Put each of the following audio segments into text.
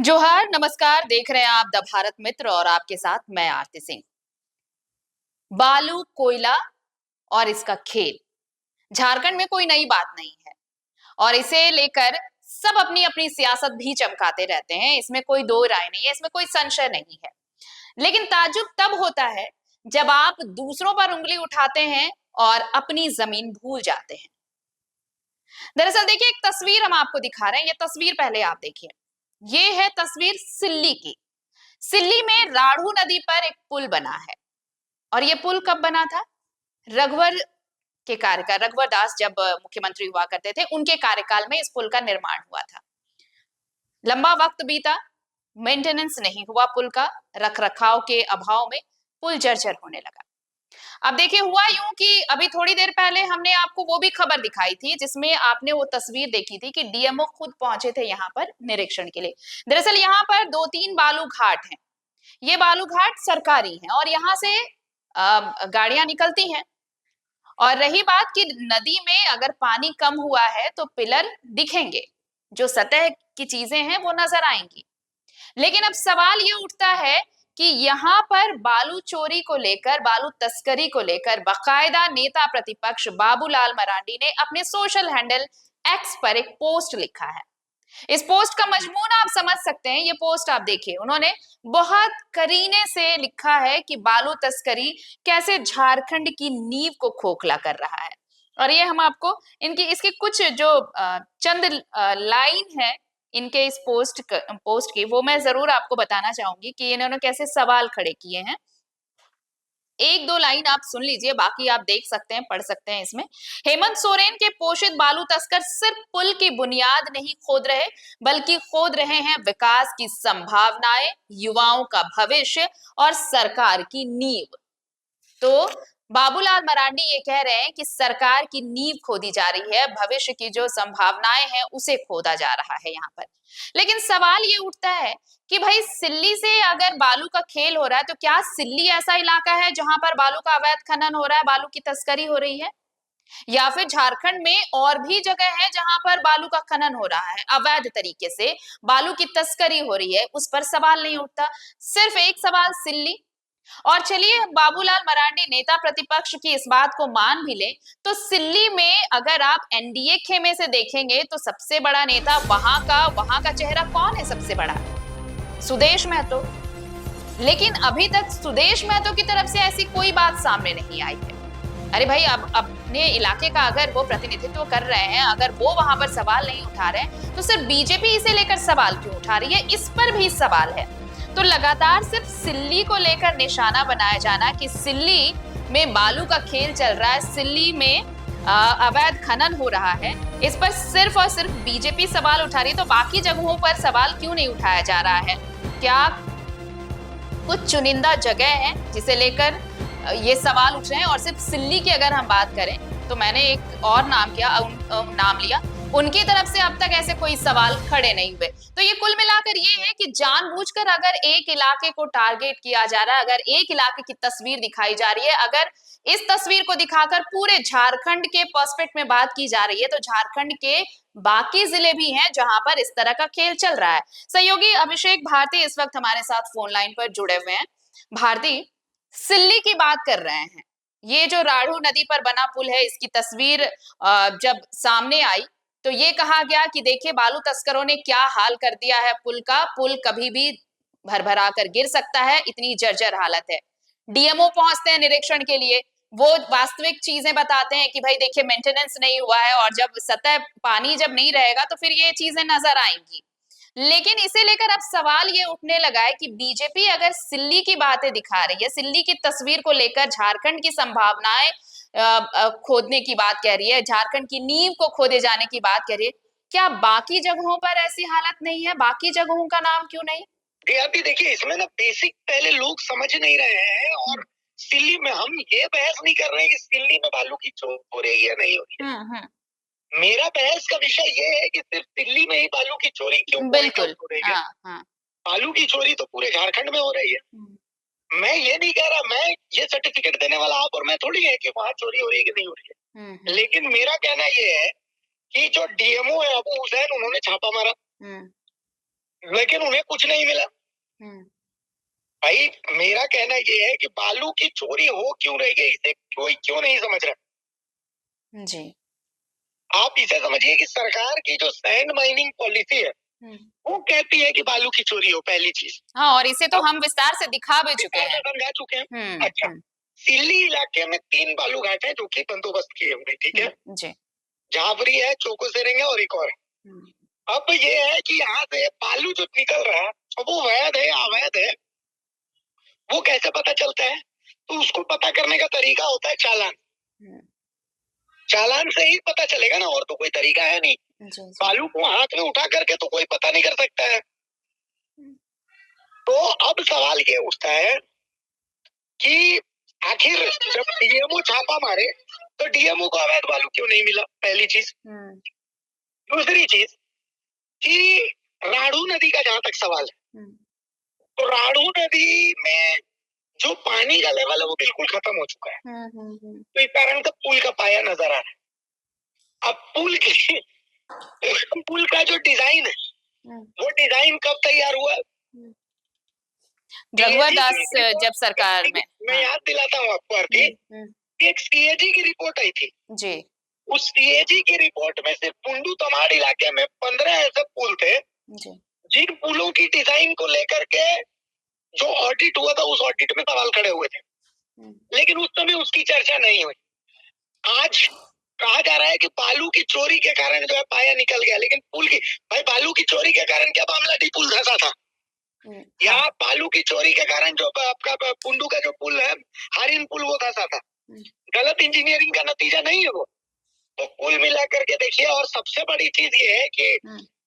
जोहार, नमस्कार। देख रहे हैं आप द भारत मित्र और आपके साथ मैं आरती सिंह। बालू, कोयला और इसका खेल झारखंड में कोई नई बात नहीं है और इसे लेकर सब अपनी अपनी सियासत भी चमकाते रहते हैं। इसमें कोई दो राय नहीं है, इसमें कोई संशय नहीं है। लेकिन ताज्जुब तब होता है जब आप दूसरों पर उंगली उठाते हैं और अपनी जमीन भूल जाते हैं। दरअसल देखिए, एक तस्वीर हम आपको दिखा रहे हैं। ये तस्वीर पहले आप देखिए। ये है तस्वीर सिल्ली की। सिल्ली में राढ़ू नदी पर एक पुल बना है और ये पुल कब बना था? रघुवर के कार्यकाल, रघुवर दास जब मुख्यमंत्री हुआ करते थे, उनके कार्यकाल में इस पुल का निर्माण हुआ था। लंबा वक्त बीता, मेंटेनेंस नहीं हुआ पुल का, रखरखाव के अभाव में पुल जर्जर होने लगा। अब देखिए, हुआ यूं कि अभी थोड़ी देर पहले हमने आपको वो भी खबर दिखाई थी जिसमें आपने वो तस्वीर देखी थी कि डीएमओ खुद पहुंचे थे यहाँ पर निरीक्षण के लिए। दरअसल यहाँ पर 2-3 बालू घाट हैं। ये बालू घाट सरकारी हैं और यहाँ से गाड़ियां निकलती हैं। और रही बात कि नदी में अगर पानी कम हुआ है तो पिलर दिखेंगे, जो सतह की चीजें हैं वो नजर आएंगी। लेकिन अब सवाल ये उठता है कि यहाँ पर बालू चोरी को लेकर, बालू तस्करी को लेकर बाकायदा नेता प्रतिपक्ष बाबूलाल मरांडी ने अपने सोशल हैंडल एक्स पर एक पोस्ट लिखा है। इस पोस्ट का मजमून आप समझ सकते हैं। ये पोस्ट आप देखिए, उन्होंने बहुत करीने से लिखा है कि बालू तस्करी कैसे झारखंड की नींव को खोखला कर रहा है। और ये हम आपको इसकी कुछ जो चंद लाइन है इनके इस पोस्ट की, वो मैं जरूर आपको बताना चाहूंगी कि इन्होंने कैसे सवाल खड़े किए हैं। एक दो लाइन आप सुन लीजिए, बाकी आप देख सकते हैं, पढ़ सकते हैं इसमें। हेमंत सोरेन के पोषित बालू तस्कर सिर्फ पुल की बुनियाद नहीं खोद रहे, बल्कि खोद रहे हैं विकास की संभावनाएं, युवाओं का भविष्य और सरकार की नींव। तो बाबूलाल मरांडी ये कह रहे हैं कि सरकार की नींव खोदी जा रही है, भविष्य की जो संभावनाएं हैं उसे खोदा जा रहा है यहाँ पर। लेकिन सवाल ये उठता है कि भाई, सिल्ली से अगर बालू का खेल हो रहा है तो क्या सिल्ली ऐसा इलाका है जहां पर बालू का अवैध खनन हो रहा है, बालू की तस्करी हो रही है? या फिर झारखंड में और भी जगह है जहां पर बालू का खनन हो रहा है, अवैध तरीके से बालू की तस्करी हो रही है, उस पर सवाल नहीं उठता। सिर्फ एक सवाल, सिल्ली। और चलिए, बाबूलाल मरांडी नेता प्रतिपक्ष की इस बात को मान भी ले तो सिल्ली में अगर आप एनडीए खेमे से देखेंगे तो सबसे बड़ा नेता वहां का चेहरा कौन है? सबसे बड़ा सुदेश महतो। लेकिन अभी तक सुदेश महतो की तरफ से ऐसी कोई बात सामने नहीं आई है। अरे भाई, अब अपने इलाके का अगर वो प्रतिनिधित्व कर रहे हैं, अगर वो वहां पर सवाल नहीं उठा रहे तो सिर्फ बीजेपी इसे लेकर सवाल क्यों उठा रही है? इस पर भी सवाल है। तो लगातार सिर्फ सिल्ली को लेकर निशाना बनाया जाना कि सिल्ली में बालू का खेल चल रहा है, सिल्ली में अवैध खनन हो रहा है, इस पर सिर्फ और सिर्फ बीजेपी सवाल उठा रही है। तो बाकी जगहों पर सवाल क्यों नहीं उठाया जा रहा है? क्या कुछ चुनिंदा जगह है जिसे लेकर ये सवाल उठ रहे हैं? और सिर्फ सिल्ली की अगर हम बात करें तो मैंने एक और नाम लिया, उनकी तरफ से अब तक ऐसे कोई सवाल खड़े नहीं हुए। तो ये कुल मिलाकर ये है कि जानबूझकर अगर एक इलाके को टारगेट किया जा रहा है, अगर एक इलाके की तस्वीर दिखाई जा रही है, अगर इस तस्वीर को दिखाकर पूरे झारखंड के पर्सपेक्ट में बात की जा रही है, तो झारखंड के बाकी जिले भी हैं जहां पर इस तरह का खेल चल रहा है। सहयोगी अभिषेक भारती इस वक्त हमारे साथ फोन लाइन पर जुड़े हुए हैं। भारती, सिल्ली की बात कर रहे हैं। ये जो राढ़ू नदी पर बना पुल है, इसकी तस्वीर जब सामने आई तो ये कहा गया कि देखिए, बालू तस्करों ने क्या हाल कर दिया है पुल का, पुल कभी भी भरभरा कर गिर सकता है, इतनी जर्जर हालत है। डीएमओ पहुंचते हैं निरीक्षण के लिए, वो वास्तविक चीजें बताते हैं कि भाई देखिए, मेंटेनेंस नहीं हुआ है और जब सतह पानी जब नहीं रहेगा तो फिर ये चीजें नजर आएंगी। लेकिन इसे लेकर अब सवाल ये उठने लगा है कि बीजेपी अगर सिल्ली की बातें दिखा रही है, सिल्ली की तस्वीर को लेकर झारखंड की संभावनाएं खोदने की बात कह रही है, झारखंड की नींव को खोदे जाने की बात कह रही है, क्या बाकी जगहों पर ऐसी हालत नहीं है? बाकी जगहों का नाम क्यों नहीं? अभी देखिए, इसमें ना बेसिक पहले लोग समझ नहीं रहे हैं। और सिल्ली में हम ये बहस नहीं कर रहे हैं कि सिल्ली में बालू की चोरी हो रही है नहीं हो रही है। मेरा बहस का विषय ये है कि सिर्फ दिल्ली में ही बालू की चोरी क्यों बिल्कुल हो रही है। बालू की चोरी तो पूरे झारखंड में हो रही है। मैं ये नहीं कह रहा, मैं ये सर्टिफिकेट देने वाला आप और मैं थोड़ी है कि वहां चोरी हो रही है कि नहीं हो रही है। लेकिन मेरा कहना ये है कि जो डीएमओ है अबू हुसैन, उन्होंने छापा मारा। लेकिन उन्हें कुछ नहीं मिला। भाई मेरा कहना ये है कि बालू की चोरी हो क्यों रही है, इसे कोई क्यों नहीं समझ रहा जी। आप इसे समझिए कि सरकार की जो सैंड माइनिंग पॉलिसी है वो कहती है कि बालू की चोरी हो, पहली चीज। हाँ, और इसे तो हम विस्तार से दिखा भी चुके हैं। समझा चुके हैं। अच्छा, सिल्ली इलाके में 3 बालू घाट है जो कि बंदोबस्त किए हुए, ठीक है जी। झाबरी है, चोको सेरेंग है और एक और है। अब ये है कि यहाँ से बालू जो निकल रहा है वो वैध है अवैध है, वो कैसे पता चलता है? तो उसको पता करने का तरीका होता है चालान। चालान से ही पता चलेगा ना, और तो कोई तरीका है नहीं। बालू को हाथ में उठा करके तो कोई पता नहीं कर सकता है। तो अब सवाल ये उठता है कि आखिर जब डीएमओ छापा मारे तो डीएमओ को अवैध बालू क्यों नहीं मिला, पहली चीज। दूसरी चीज कि राड़ू नदी का जहां तक सवाल है, तो राड़ू नदी में जो पानी का लेवल है वो बिल्कुल खत्म हो चुका है। तो इस कारण से पुल का पाया नजर आ रहा है। अब पुल का जो डिजाइन है वो डिजाइन कब तैयार हुआ? रघुवर दास जब सरकार में। मैं याद दिलाता हूँ आपको आरती, एक सीएजी की रिपोर्ट आई थी जी। उस सीएजी की रिपोर्ट में से पुंडू तमाड़ इलाके में 15 ऐसे पुल थे जी। जिन पुलों की डिजाइन को लेकर के जो ऑडिट हुआ था उस ऑडिट में सवाल खड़े हुए थे, लेकिन उस समय उसकी चर्चा नहीं हुई। आज कहा जा रहा है कि बालू की चोरी के कारण जो है पाया निकल गया, लेकिन पुल की, भाई बालू की चोरी के कारण क्या मामला डी पुल धंसा था? या बालू की चोरी के कारण जो आपका पुंडू का जो पुल है हारिन पुल वो धंसा था? गलत इंजीनियरिंग का नतीजा नहीं है वो। तो कुल मिलाकर के देखिए, और सबसे बड़ी चीज ये है कि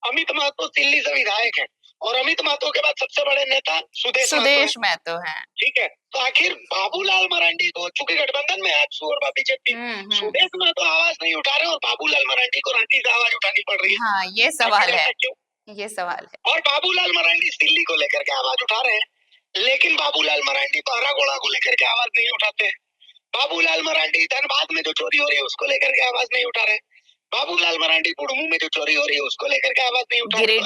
अमित महतो दिल्ली से विधायक है और अमित महतो के बाद सबसे बड़े नेता सुदेश महतो है, ठीक है। तो आखिर बाबूलाल मरांडी को, चूंकि गठबंधन में है आजसू और बीजेपी, सुदेश महतो आवाज नहीं उठा रहे और बाबूलाल मरांडी को रांची से आवाज उठानी पड़ रही है। हाँ, ये सवाल है, ये सवाल है। और बाबूलाल मरांडी दिल्ली को लेकर के आवाज उठा रहे हैं, लेकिन बाबूलाल मरांडी बहरागोड़ा को लेकर के आवाज नहीं उठाते हैं। बाबूलाल मरांडी धनबाद में जो चोरी हो रही है उसको लेकर के आवाज नहीं उठा रहे। बाबूलाल मरांडी बुढ़मू में जो चोरी हो रही है उसको लेकर के आवाज नहीं उठा रहे।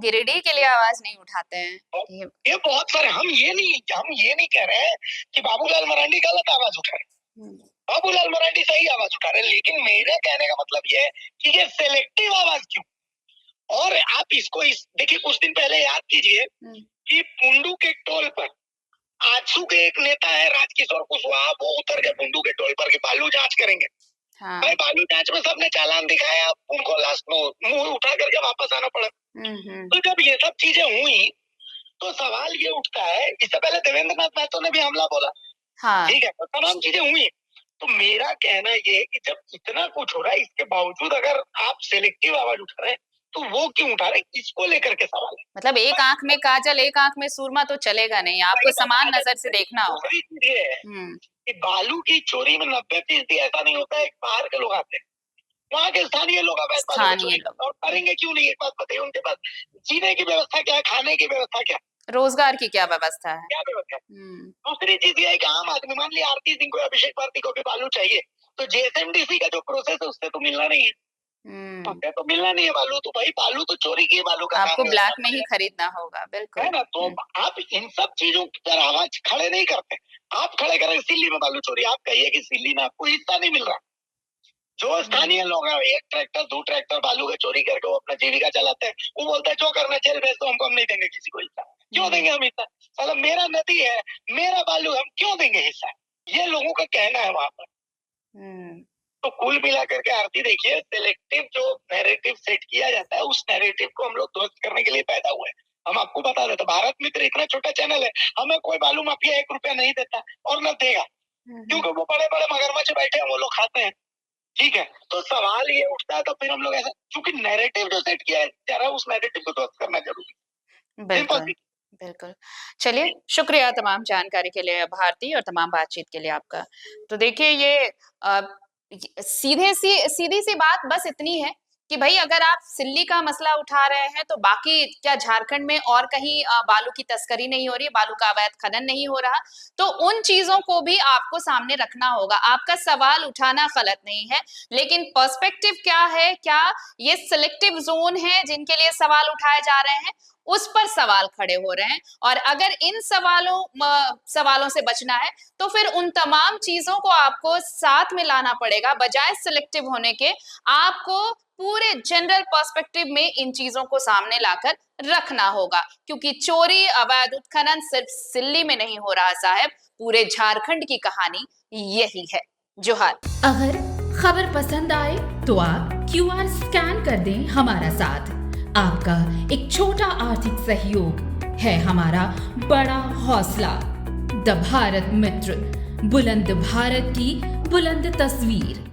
गिरिडीह के लिए आवाज नहीं उठाते हैं। ये बहुत सारे, हम ये नहीं कह रहे हैं कि बाबूलाल मरांडी गलत आवाज उठा रहे, बाबूलाल मरांडी सही आवाज उठा रहे, लेकिन मेरे कहने का मतलब ये है कि ये सिलेक्टिव आवाज क्यों? और आप इसको देखिए, कुछ दिन पहले याद कीजिए कि पुंडू के टोल पर आजसू के एक नेता है राजकिशोर कुशवाहा, वो उतर के पुंडू के टोल पर के बालू जांच करेंगे। हाँ। भाई बालू जांच में सबने चालान दिखाया, उनको लास्ट में मुंह उठा करके वापस आना पड़ा। तो जब ये सब चीजें हुई तो सवाल ये उठता है, इससे पहले देवेंद्र नाथ महतो ने भी हमला बोला, हाँ। ठीक है, तो तमाम चीजें हुई। तो मेरा कहना ये है कि जब इतना कुछ हो रहा है इसके बावजूद अगर आप सिलेक्टिव आवाज उठा रहे हैं तो वो क्यों उठा रहे, इसको लेकर के सवाल है। मतलब एक आंख में काजल एक आंख में सूरमा तो चलेगा नहीं, आपको समान नजर से देखना होगा। ये है कि बालू की चोरी में 90% ऐसा नहीं होता है, बाहर के लोग आते हैं, वहाँ के स्थानीय लोग स्थानीय लोग और करेंगे क्यों नहीं? एक बात बताइए, उनके पास जीने की व्यवस्था क्या है, खाने की व्यवस्था क्या, रोजगार की क्या व्यवस्था है, क्या व्यवस्था? दूसरी चीज ये है कि आम आदमी, मान लिया आरती सिंह को, अभिषेक भारती को भी बालू चाहिए, तो जेएसएमडीसी का जो प्रोसेस है उससे तो मिलना नहीं है, उससे तो मिलना नहीं है बालू, तो भाई बालू तो चोरी की बालू का आपको ब्लैक में ही खरीदना होगा, बिल्कुल है ना। तो आप इन सब चीजों पर आवाज खड़े नहीं करते, आप खड़े करें सिल्ली में बालू चोरी, आप कहिए कि सिल्ली में आपको हिस्सा नहीं मिल रहा। जो स्थानीय लोग हैं, एक ट्रैक्टर 2 ट्रैक्टर बालू का चोरी करके वो अपना जीविका चलाते हैं, वो बोलते हैं जो करना जेल भेज दो, हमको हम नहीं देंगे किसी को हिस्सा। क्यों देंगे हम हिस्सा? मतलब मेरा नदी है, मेरा बालू, हम क्यों देंगे हिस्सा? ये लोगों का कहना है वहां पर। तो कुल मिला करके आरती देखिए, सिलेक्टिव जो नैरेटिव सेट किया जाता है उस नैरेटिव को हम लोग ध्वस्त करने के लिए पैदा हुए। हम आपको बता देते, भारत मित्र इतना छोटा चैनल है, हमें कोई बालू माफिया 1 रुपया नहीं देता और न देगा, क्योंकि वो बड़े बड़े मगरमच्छ बैठे हैं, वो लोग खाते हैं, ठीक है। तो सवाल ये उठता है, तो फिर हम लोग ऐसा, क्योंकि नैरेटिव जो सेट किया जा रहा है उस नैरेटिव को ध्वस्त करना जरूरी। बिल्कुल बिल्कुल। चलिए, शुक्रिया तमाम जानकारी के लिए भारती और तमाम बातचीत के लिए आपका। तो देखिए, ये सीधी सी बात बस इतनी है कि भाई अगर आप सिल्ली का मसला उठा रहे हैं तो बाकी क्या झारखंड में और कहीं बालू की तस्करी नहीं हो रही है, बालू का अवैध खनन नहीं हो रहा? तो उन चीजों को भी आपको सामने रखना होगा। आपका सवाल उठाना गलत नहीं है, लेकिन पर्सपेक्टिव क्या है? क्या ये सिलेक्टिव जोन है जिनके लिए सवाल उठाए जा रहे हैं? उस पर सवाल खड़े हो रहे हैं। और अगर इन सवालों से बचना है तो फिर उन तमाम चीजों को आपको साथ में लाना पड़ेगा, बजाय सिलेक्टिव होने के। आपको पूरे जनरल पर्सपेक्टिव में इन चीजों को सामने लाकर रखना होगा, क्योंकि चोरी, अवैध उत्खनन सिर्फ सिल्ली में नहीं हो रहा साहब, पूरे झारखंड की कहानी यही है। जोहार। अगर खबर पसंद आए तो आप QR स्कैन कर दें हमारा साथ। आपका एक छोटा आर्थिक सहयोग है हमारा बड़ा हौसला। द भारत मित्र, बुलंद भारत की बुलंद तस्वीर।